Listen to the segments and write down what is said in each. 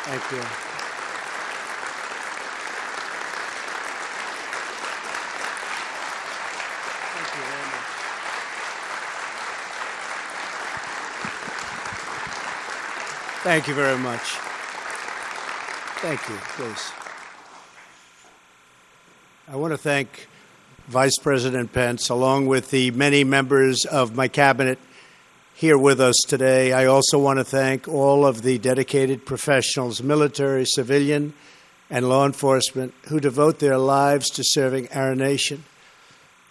Thank you. Thank you very much. Thank you very much. Thank you, please. I want to thank Vice President Pence, along with the many members of my cabinet here with us today. I also want to thank all of the dedicated professionals, military, civilian, and law enforcement, who devote their lives to serving our nation.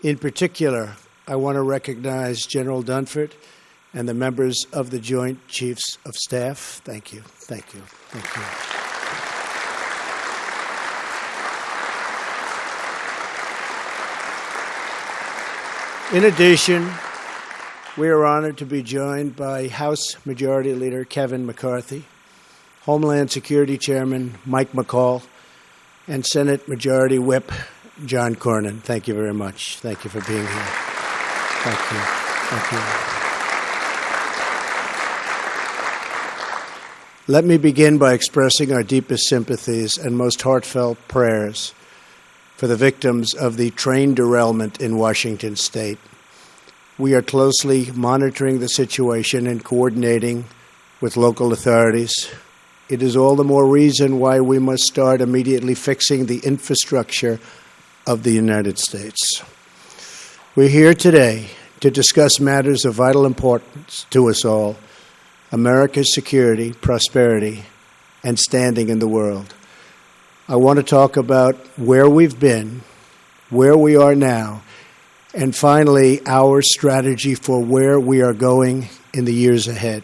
In particular, I want to recognize General Dunford and the members of the Joint Chiefs of Staff. Thank you. Thank you. Thank you. In addition, we are honored to be joined by House Majority Leader Kevin McCarthy, Homeland Security Chairman Mike McCall, and Senate Majority Whip John Cornyn. Thank you very much. Thank you for being here. Thank you. Thank you. Let me begin by expressing our deepest sympathies and most heartfelt prayers for the victims of the train derailment in Washington State. We are closely monitoring the situation and coordinating with local authorities. It is all the more reason why we must start immediately fixing the infrastructure of the United States. We're here today to discuss matters of vital importance to us all: America's security, prosperity, and standing in the world. I want to talk about where we've been, where we are now, and finally, our strategy for where we are going in the years ahead.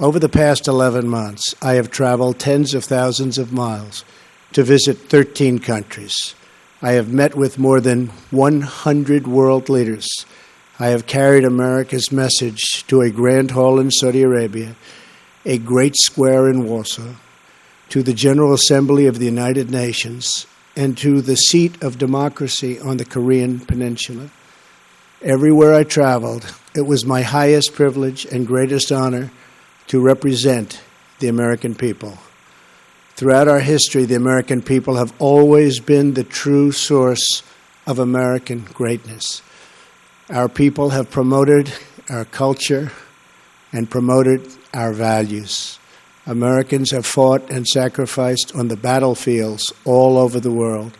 Over the past 11 months, I have traveled tens of thousands of miles to visit 13 countries. I have met with more than 100 world leaders. I have carried America's message to a grand hall in Saudi Arabia, a great square in Warsaw, to the General Assembly of the United Nations, and to the seat of democracy on the Korean Peninsula. Everywhere I traveled, it was my highest privilege and greatest honor to represent the American people. Throughout our history, the American people have always been the true source of American greatness. Our people have promoted our culture and promoted our values. Americans have fought and sacrificed on the battlefields all over the world.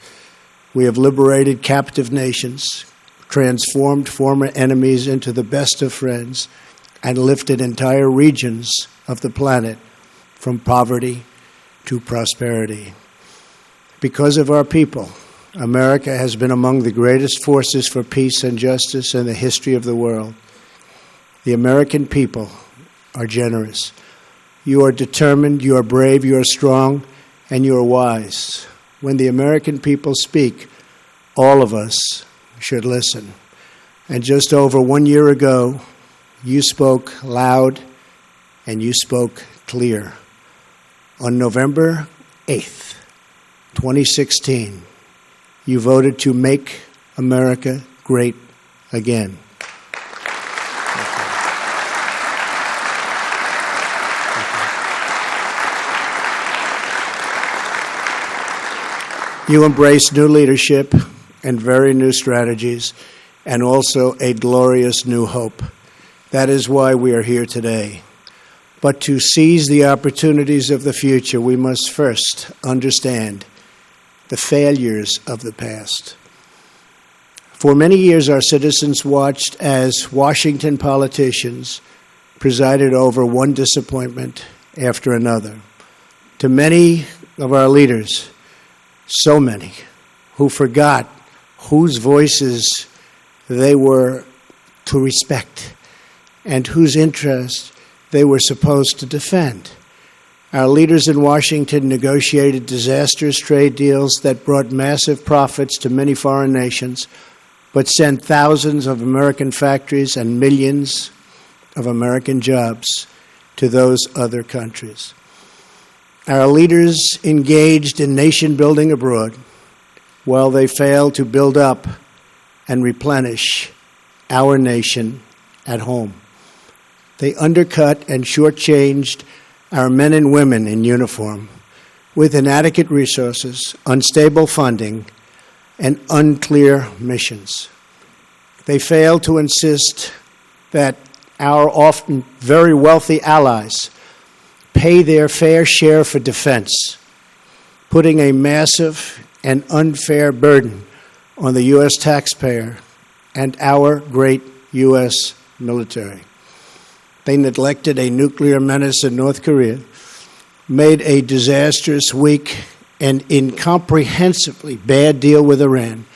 We have liberated captive nations, transformed former enemies into the best of friends, and lifted entire regions of the planet from poverty to prosperity. Because of our people, America has been among the greatest forces for peace and justice in the history of the world. The American people are generous. You are determined, you are brave, you are strong, and you are wise. When the American people speak, all of us should listen. And just over 1 year ago, you spoke loud and you spoke clear. On November 8th, 2016, you voted to make America great again. You embrace new leadership and very new strategies, and also a glorious new hope. That is why we are here today. But to seize the opportunities of the future, we must first understand the failures of the past. For many years, our citizens watched as Washington politicians presided over one disappointment after another. To many of our leaders, so many, who forgot whose voices they were to respect and whose interests they were supposed to defend. Our leaders in Washington negotiated disastrous trade deals that brought massive profits to many foreign nations, but sent thousands of American factories and millions of American jobs to those other countries. Our leaders engaged in nation building abroad while they failed to build up and replenish our nation at home. They undercut and shortchanged our men and women in uniform, with inadequate resources, unstable funding, and unclear missions. They failed to insist that our often very wealthy allies pay their fair share for defense, putting a massive and unfair burden on the U.S. taxpayer and our great U.S. military. They neglected a nuclear menace in North Korea, made a disastrous, weak, and incomprehensibly bad deal with Iran,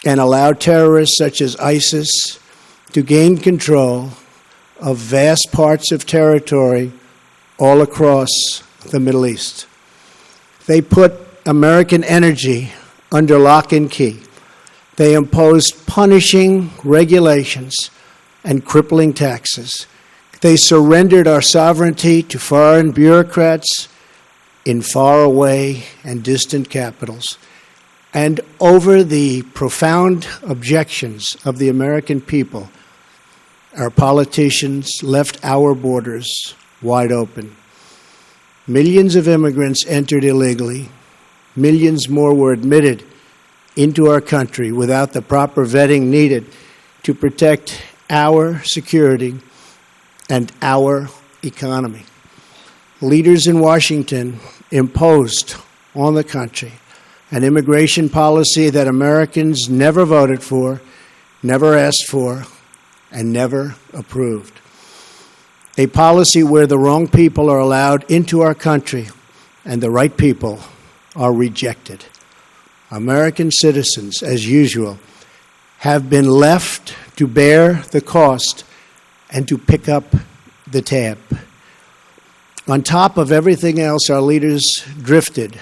and allowed terrorists such as ISIS to gain control of vast parts of territory all across the Middle East. They put American energy under lock and key. They imposed punishing regulations and crippling taxes. They surrendered our sovereignty to foreign bureaucrats in faraway and distant capitals. And over the profound objections of the American people, our politicians left our borders wide open. Millions of immigrants entered illegally. Millions more were admitted into our country without the proper vetting needed to protect our security and our economy. Leaders in Washington imposed on the country an immigration policy that Americans never voted for, never asked for, and never approved. A policy where the wrong people are allowed into our country and the right people are rejected. American citizens, as usual, have been left to bear the cost and to pick up the tab. On top of everything else, our leaders drifted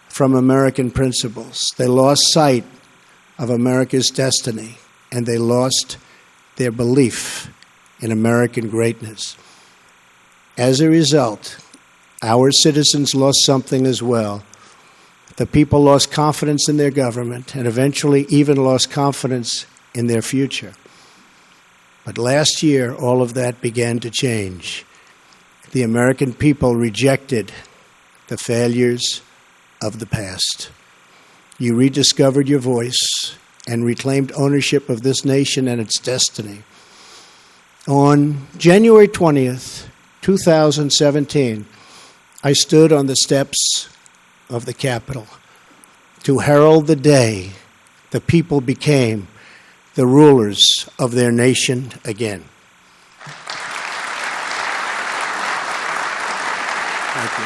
from American principles. They lost sight of America's destiny, and they lost their belief in American greatness. As a result, our citizens lost something as well. The people lost confidence in their government and eventually even lost confidence in their future. But last year, all of that began to change. The American people rejected the failures of the past. You rediscovered your voice and reclaimed ownership of this nation and its destiny. On January 20th, 2017, I stood on the steps of the Capitol to herald the day the people became the rulers of their nation again. Thank you.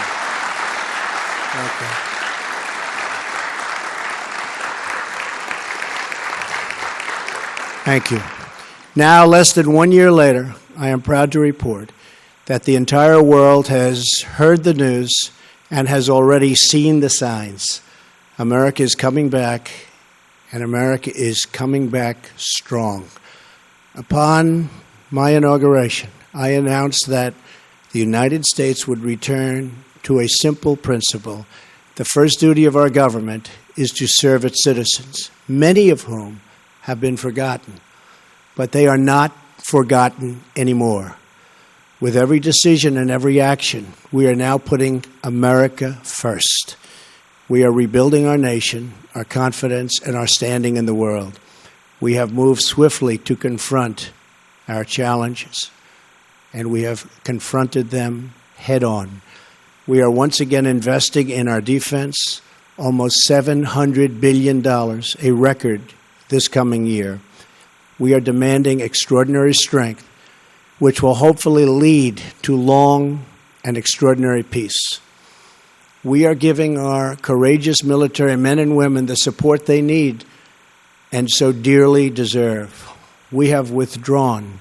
Thank you. Thank you. Now, less than 1 year later, I am proud to report that the entire world has heard the news and has already seen the signs. America is coming back, and America is coming back strong. Upon my inauguration, I announced that the United States would return to a simple principle. The first duty of our government is to serve its citizens, many of whom have been forgotten. But they are not forgotten anymore. With every decision and every action, we are now putting America first. We are rebuilding our nation, our confidence, and our standing in the world. We have moved swiftly to confront our challenges, and we have confronted them head on. We are once again investing in our defense, almost $700 billion, a record this coming year. We are demanding extraordinary strength, which will hopefully lead to long and extraordinary peace. We are giving our courageous military men and women the support they need and so dearly deserve. We have withdrawn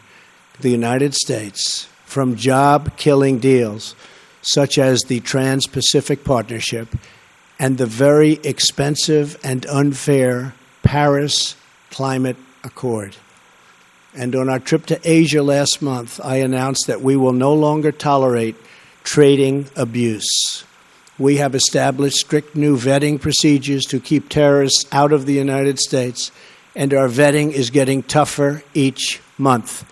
the United States from job-killing deals such as the Trans-Pacific Partnership and the very expensive and unfair Paris Climate Accord. And on our trip to Asia last month, I announced that we will no longer tolerate trading abuse. We have established strict new vetting procedures to keep terrorists out of the United States, and our vetting is getting tougher each month.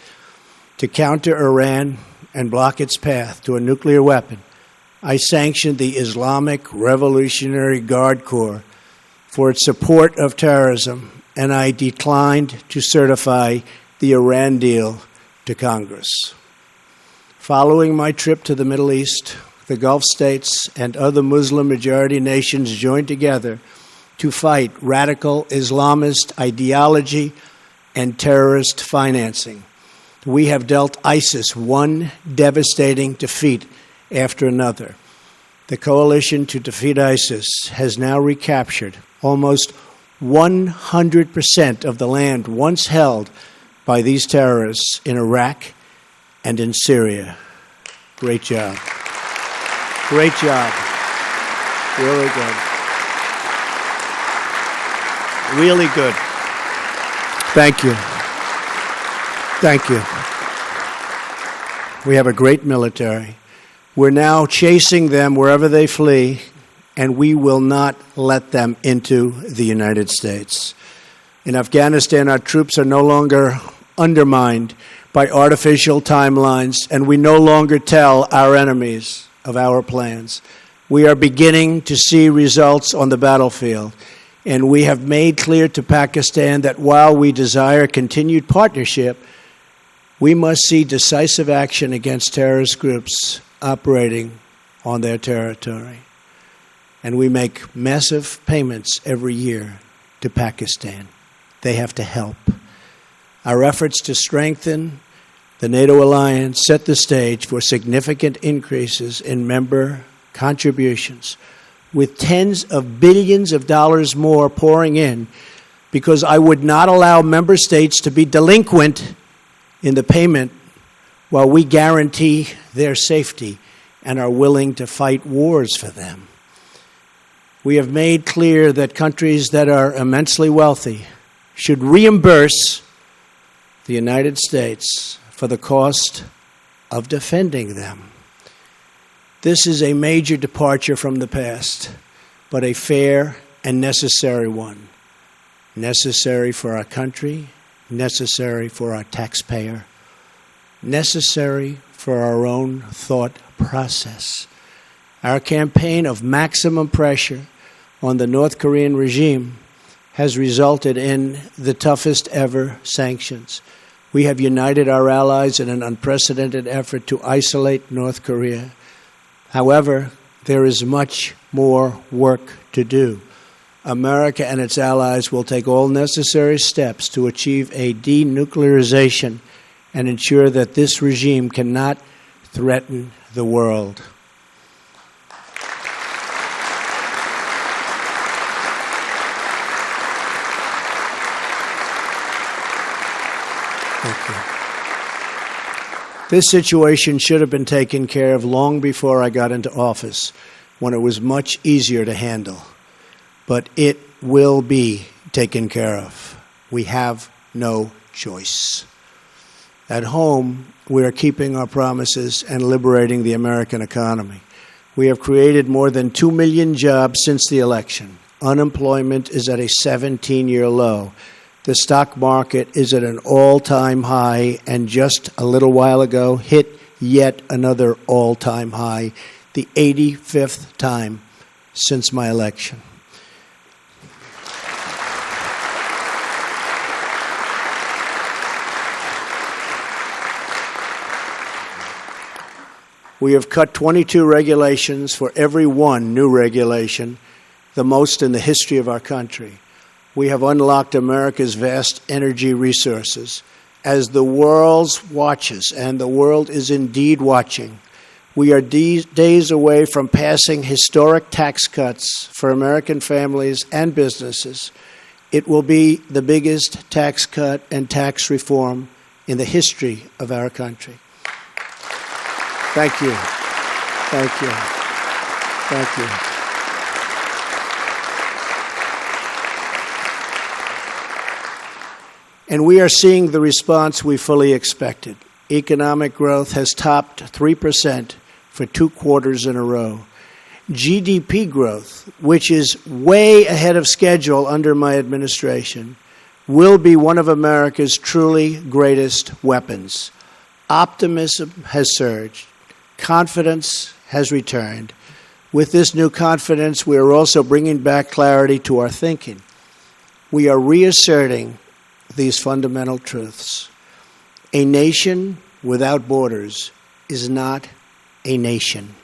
To counter Iran and block its path to a nuclear weapon, I sanctioned the Islamic Revolutionary Guard Corps for its support of terrorism, and I declined to certify the Iran deal to Congress. Following my trip to the Middle East, the Gulf states and other Muslim-majority nations joined together to fight radical Islamist ideology and terrorist financing. We have dealt ISIS one devastating defeat after another. The coalition to defeat ISIS has now recaptured almost 100% of the land once held by these terrorists in Iraq and in Syria. Great job. Great job. Really good. Really good. Thank you. Thank you. We have a great military. We're now chasing them wherever they flee, and we will not let them into the United States. In Afghanistan, our troops are no longer undermined by artificial timelines, and we no longer tell our enemies of our plans. We are beginning to see results on the battlefield, and we have made clear to Pakistan that while we desire continued partnership, we must see decisive action against terrorist groups operating on their territory. And we make massive payments every year to Pakistan. They have to help. Our efforts to strengthen the NATO alliance set the stage for significant increases in member contributions, with tens of billions of dollars more pouring in, because I would not allow member states to be delinquent in the payment while we guarantee their safety and are willing to fight wars for them. We have made clear that countries that are immensely wealthy should reimburse the United States for the cost of defending them. This is a major departure from the past, but a fair and necessary one. Necessary for our country, necessary for our taxpayer, necessary for our own thought process. Our campaign of maximum pressure on the North Korean regime has resulted in the toughest ever sanctions. We have united our allies in an unprecedented effort to isolate North Korea. However, there is much more work to do. America and its allies will take all necessary steps to achieve a denuclearization and ensure that this regime cannot threaten the world. Thank you. This situation should have been taken care of long before I got into office, when it was much easier to handle. But it will be taken care of. We have no choice. At home, we are keeping our promises and liberating the American economy. We have created more than 2 million jobs since the election. Unemployment is at a 17-year low. The stock market is at an all-time high, and just a little while ago hit yet another all-time high, the 85th time since my election. We have cut 22 regulations for every one new regulation, the most in the history of our country. We have unlocked America's vast energy resources. As the world watches, and the world is indeed watching, we are days away from passing historic tax cuts for American families and businesses. It will be the biggest tax cut and tax reform in the history of our country. Thank you. Thank you. Thank you. And we are seeing the response we fully expected. Economic growth has topped 3% for 2 quarters in a row. GDP growth, which is way ahead of schedule under my administration, will be one of America's truly greatest weapons. Optimism has surged. Confidence has returned. With this new confidence, we are also bringing back clarity to our thinking. We are reasserting these fundamental truths. A nation without borders is not a nation.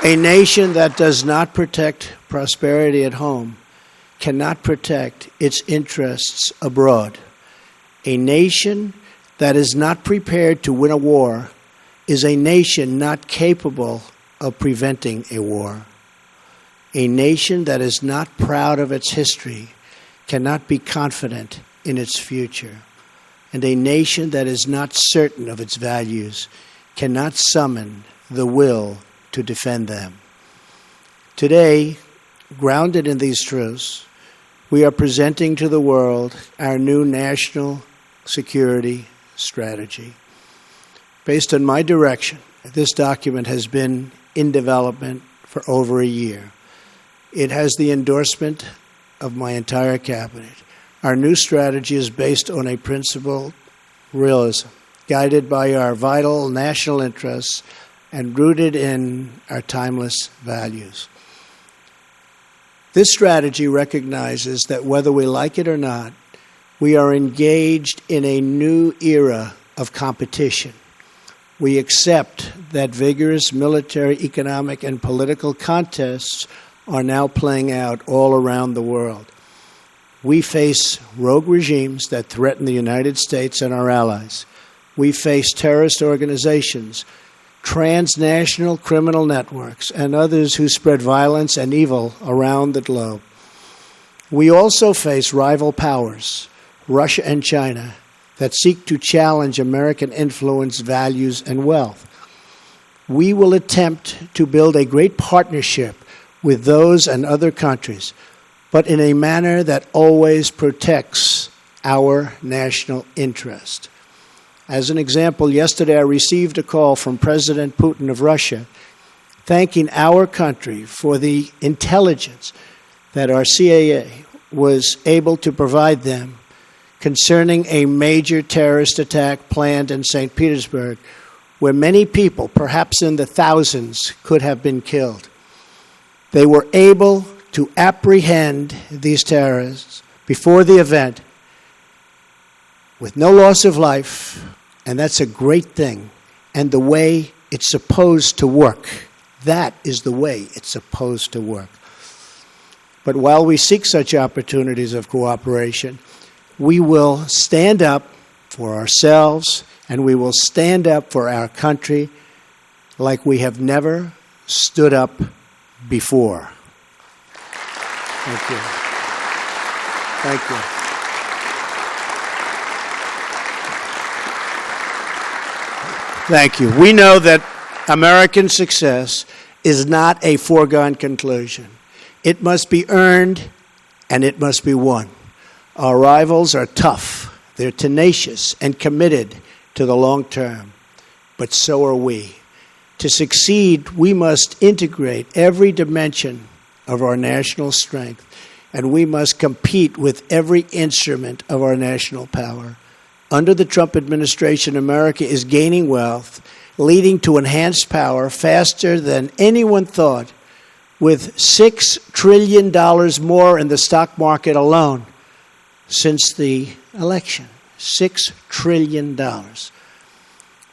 A nation that does not protect prosperity at home cannot protect its interests abroad. A nation that is not prepared to win a war is a nation not capable of preventing a war. A nation that is not proud of its history cannot be confident in its future. And a nation that is not certain of its values cannot summon the will to defend them. Today, grounded in these truths, we are presenting to the world our new national security strategy. Based on my direction, this document has been in development for over a year. It has the endorsement of my entire cabinet. Our new strategy is based on a principled realism, guided by our vital national interests and rooted in our timeless values. This strategy recognizes that whether we like it or not, we are engaged in a new era of competition. We accept that vigorous military, economic, and political contests are now playing out all around the world. We face rogue regimes that threaten the United States and our allies. We face terrorist organizations, transnational criminal networks, and others who spread violence and evil around the globe. We also face rival powers, Russia and China, that seek to challenge American influence, values, and wealth. We will attempt to build a great partnership with those and other countries, but in a manner that always protects our national interest. As an example, yesterday I received a call from President Putin of Russia thanking our country for the intelligence that our CIA was able to provide them concerning a major terrorist attack planned in St. Petersburg, where many people, perhaps in the thousands, could have been killed. They were able to apprehend these terrorists before the event with no loss of life, and that's a great thing, and the way it's supposed to work. That is the way it's supposed to work. But while we seek such opportunities of cooperation, we will stand up for ourselves, and we will stand up for our country like we have never stood up before. Thank you. Thank you. Thank you. We know that American success is not a foregone conclusion. It must be earned and it must be won. Our rivals are tough. They're tenacious and committed to the long term. But so are we. To succeed, we must integrate every dimension of our national strength, and we must compete with every instrument of our national power. Under the Trump administration, America is gaining wealth, leading to enhanced power faster than anyone thought, with $6 trillion more in the stock market alone since the election. $6 trillion.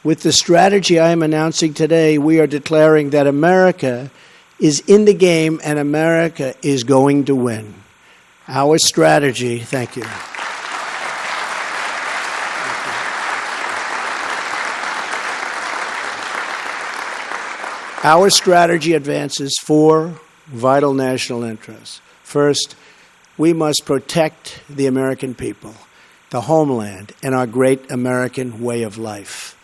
With the strategy I am announcing today, we are declaring that America is in the game and America is going to win. Our strategy, thank you. Our strategy advances four vital national interests. First, we must protect the American people, the homeland, and our great American way of life.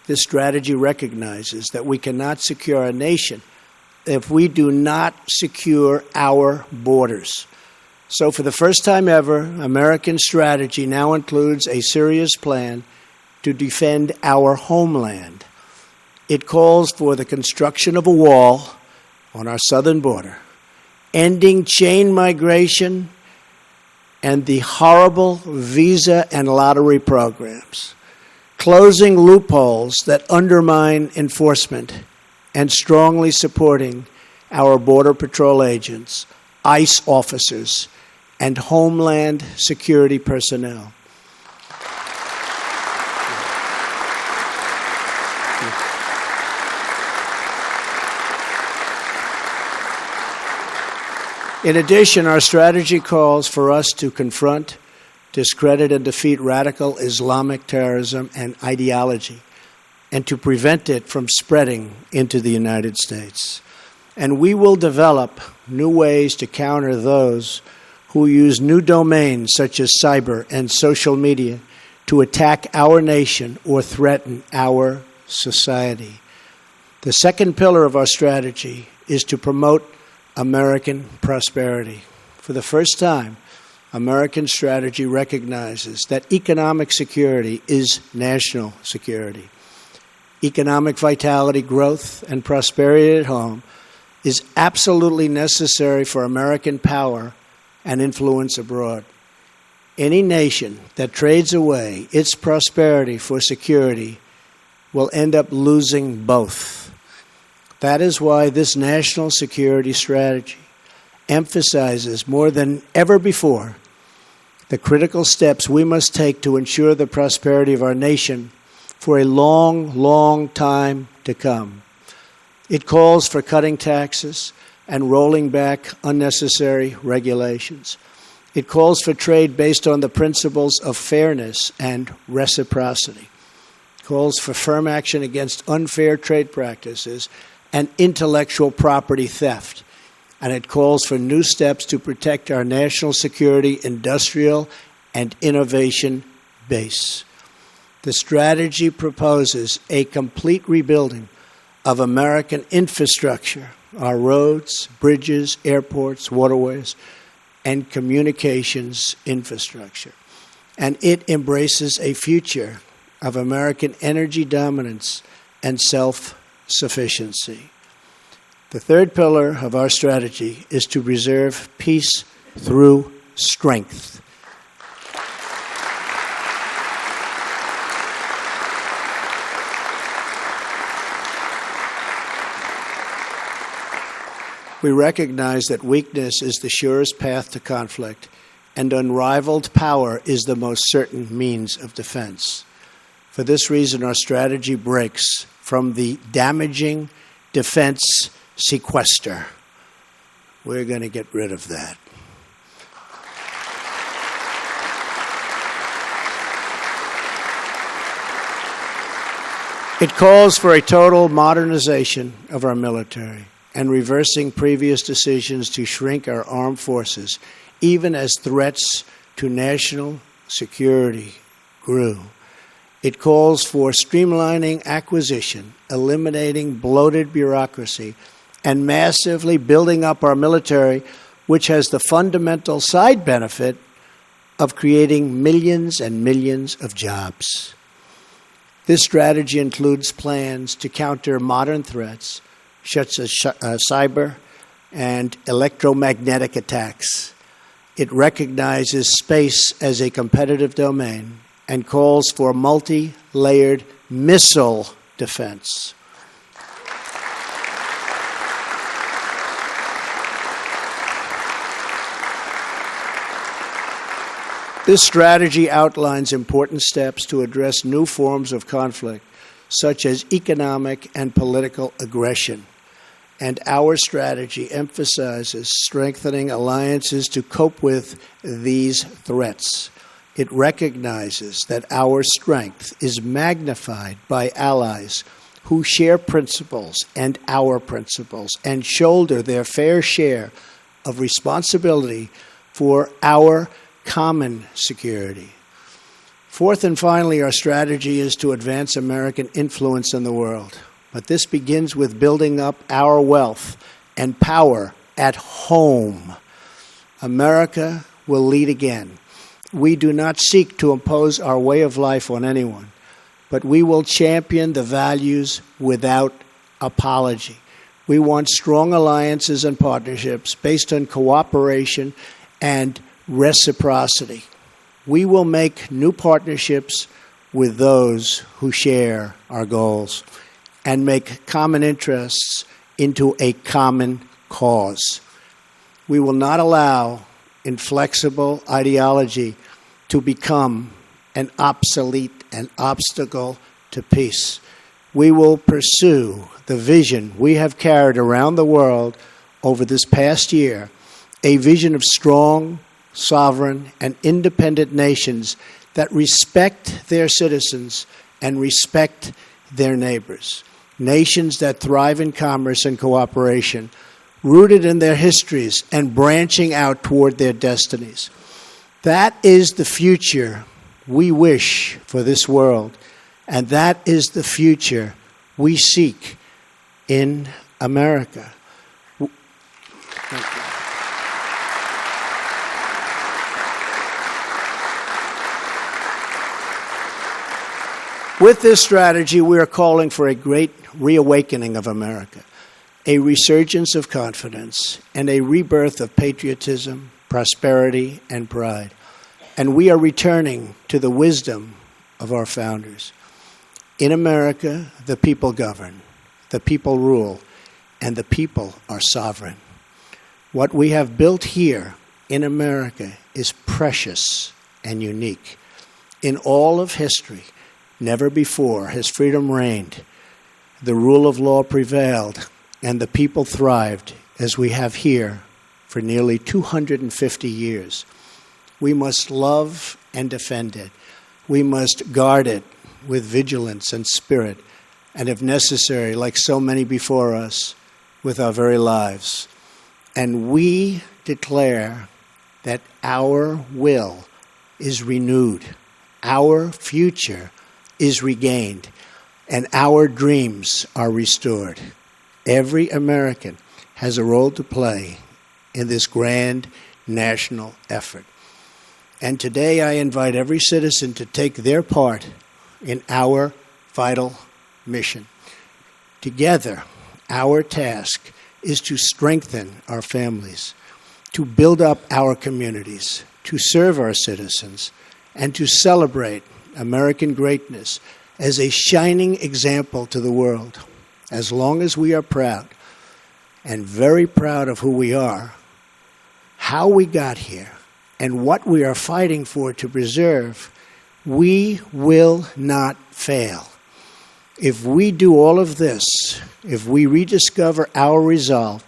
This strategy recognizes that we cannot secure a nation if we do not secure our borders. So for the first time ever, American strategy now includes a serious plan to defend our homeland. It calls for the construction of a wall on our southern border ending chain migration and the horrible visa and lottery programs, closing loopholes that undermine enforcement, and strongly supporting our Border Patrol agents, ICE officers, and Homeland Security personnel. In addition, our strategy calls for us to confront, discredit, and defeat radical Islamic terrorism and ideology, and to prevent it from spreading into the United States. And we will develop new ways to counter those who use new domains such as cyber and social media to attack our nation or threaten our society. The second pillar of our strategy is to promote American prosperity. For the first time, American strategy recognizes that economic security is national security. Economic vitality, growth, and prosperity at home is absolutely necessary for American power and influence abroad. Any nation that trades away its prosperity for security will end up losing both. That is why this national security strategy emphasizes more than ever before the critical steps we must take to ensure the prosperity of our nation for a long, long time to come. It calls for cutting taxes and rolling back unnecessary regulations. It calls for trade based on the principles of fairness and reciprocity. It calls for firm action against unfair trade practices and intellectual property theft. And it calls for new steps to protect our national security, industrial, and innovation base. The strategy proposes a complete rebuilding of American infrastructure, our roads, bridges, airports, waterways, and communications infrastructure. And it embraces a future of American energy dominance and self-sufficiency. The third pillar of our strategy is to preserve peace through strength. We recognize that weakness is the surest path to conflict, and unrivaled power is the most certain means of defense. For this reason, our strategy breaks from the damaging defense sequester. We're going to get rid of that. It calls for a total modernization of our military and reversing previous decisions to shrink our armed forces, even as threats to national security grew. It calls for streamlining acquisition, eliminating bloated bureaucracy, and massively building up our military, which has the fundamental side benefit of creating millions and millions of jobs. This strategy includes plans to counter modern threats, such as cyber and electromagnetic attacks. It recognizes space as a competitive domain and calls for multi-layered missile defense. This strategy outlines important steps to address new forms of conflict, such as economic and political aggression. And our strategy emphasizes strengthening alliances to cope with these threats. It recognizes that our strength is magnified by allies who share principles and our principles and shoulder their fair share of responsibility for our common security. Fourth and finally, our strategy is to advance American influence in the world. But this begins with building up our wealth and power at home. America will lead again. We do not seek to impose our way of life on anyone, but we will champion the values without apology. We want strong alliances and partnerships based on cooperation and reciprocity. We will make new partnerships with those who share our goals and make common interests into a common cause. We will not allow inflexible ideology to become an obsolete and obstacle to peace. We will pursue the vision we have carried around the world over this past year, a vision of strong, sovereign, and independent nations that respect their citizens and respect their neighbors. Nations that thrive in commerce and cooperation, rooted in their histories and branching out toward their destinies. That is the future we wish for this world, and that is the future we seek in America. Thank you. With this strategy, we are calling for a great reawakening of America, a resurgence of confidence, and a rebirth of patriotism, prosperity, and pride. And we are returning to the wisdom of our founders. In America, the people govern, the people rule, and the people are sovereign. What we have built here in America is precious and unique. In all of history, never before has freedom reigned, the rule of law prevailed, and the people thrived as we have here for nearly 250 years. We must love and defend it. We must guard it with vigilance and spirit, and if necessary, like so many before us, with our very lives. And we declare that our will is renewed, our future is regained, and our dreams are restored. Every American has a role to play in this grand national effort. And today I invite every citizen to take their part in our vital mission. Together, our task is to strengthen our families, to build up our communities, to serve our citizens, and to celebrate American greatness as a shining example to the world. As long as we are proud, and very proud of who we are, how we got here, and what we are fighting for to preserve, we will not fail. If we do all of this, if we rediscover our resolve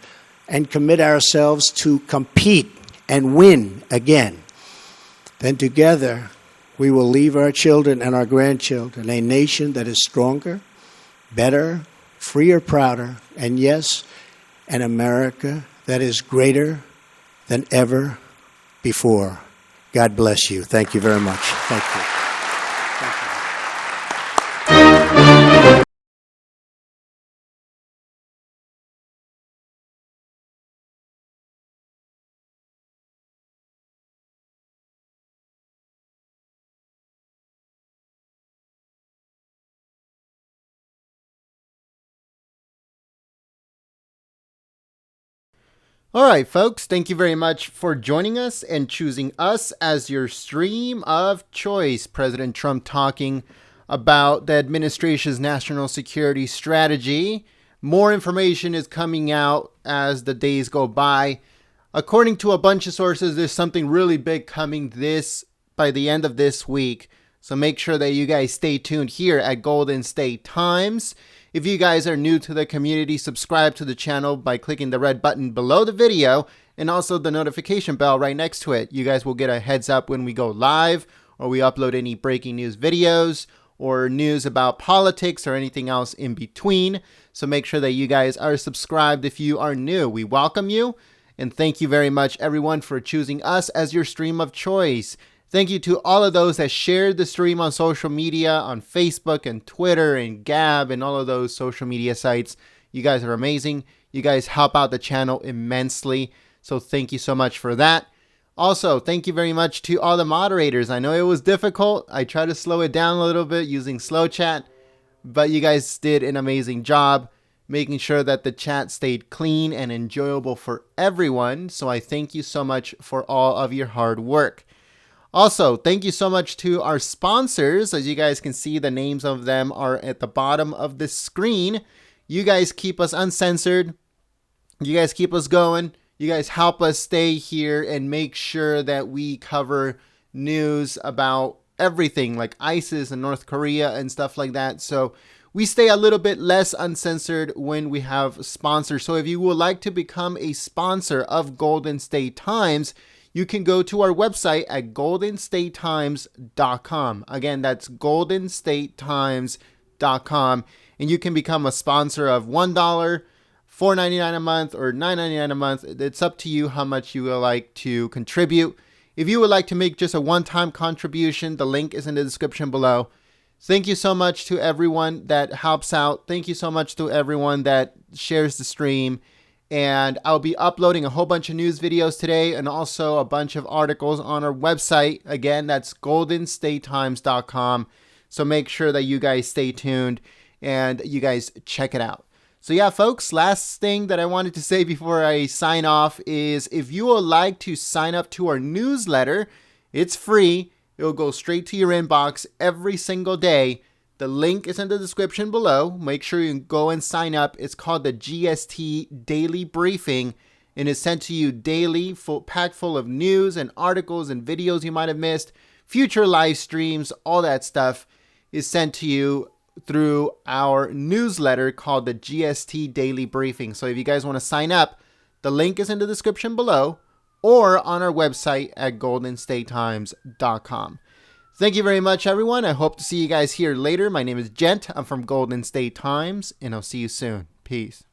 and commit ourselves to compete and win again, then together we will leave our children and our grandchildren a nation that is stronger, better, freer, prouder, and yes, an America that is greater than ever before. God bless you. Thank you very much. Thank you. All right, folks, thank you very much for joining us and choosing us as your stream of choice. President Trump talking about the administration's national security strategy. More information is coming out as the days go by. According to a bunch of sources, there's something really big coming by the end of this week. So make sure that you guys stay tuned here at Golden State Times. If you guys are new to the community, subscribe to the channel by clicking the red button below the video and also the notification bell right next to it. You guys will get a heads up when we go live or we upload any breaking news videos or news about politics or anything else in between. So make sure that you guys are subscribed if you are new. We welcome you and thank you very much everyone for choosing us as your stream of choice. Thank you to all of those that shared the stream on social media, on Facebook and Twitter and Gab and all of those social media sites. You guys are amazing. You guys help out the channel immensely. So thank you so much for that. Also, thank you very much to all the moderators. I know it was difficult. I tried to slow it down a little bit using slow chat, but you guys did an amazing job. making sure that the chat stayed clean and enjoyable for everyone. So I thank you so much for all of your hard work. Also, thank you so much to our sponsors. As you guys can see, the names of them are at the bottom of the screen. You guys keep us uncensored. You guys keep us going. You guys help us stay here and make sure that we cover news about everything like ISIS and North Korea and stuff like that. So we stay a little bit less uncensored when we have sponsors. So if you would like to become a sponsor of Golden State Times, you can go to our website at goldenstatetimes.com. Again, that's goldenstatetimes.com. And you can become a sponsor of $1, $4.99 a month, or $9.99 a month. It's up to you how much you would like to contribute. If you would like to make just a one-time contribution, the link is in the description below. Thank you so much to everyone that helps out. Thank you so much to everyone that shares the stream. And I'll be uploading a whole bunch of news videos today and also a bunch of articles on our website. Again, that's goldenstatetimes.com. So make sure that you guys stay tuned and you guys check it out. So yeah, folks, last thing that I wanted to say before I sign off is if you would like to sign up to our newsletter, it's free. It'll go straight to your inbox every single day. The link is in the description below. Make sure you go and sign up. It's called the GST Daily Briefing, and it's sent to you daily, packed full of news and articles and videos you might have missed, future live streams, all that stuff is sent to you through our newsletter called the GST Daily Briefing. So if you guys want to sign up, the link is in the description below or on our website at goldenstatetimes.com. Thank you very much, everyone. I hope to see you guys here later. My name is Gent. I'm from Golden State Times, and I'll see you soon. Peace.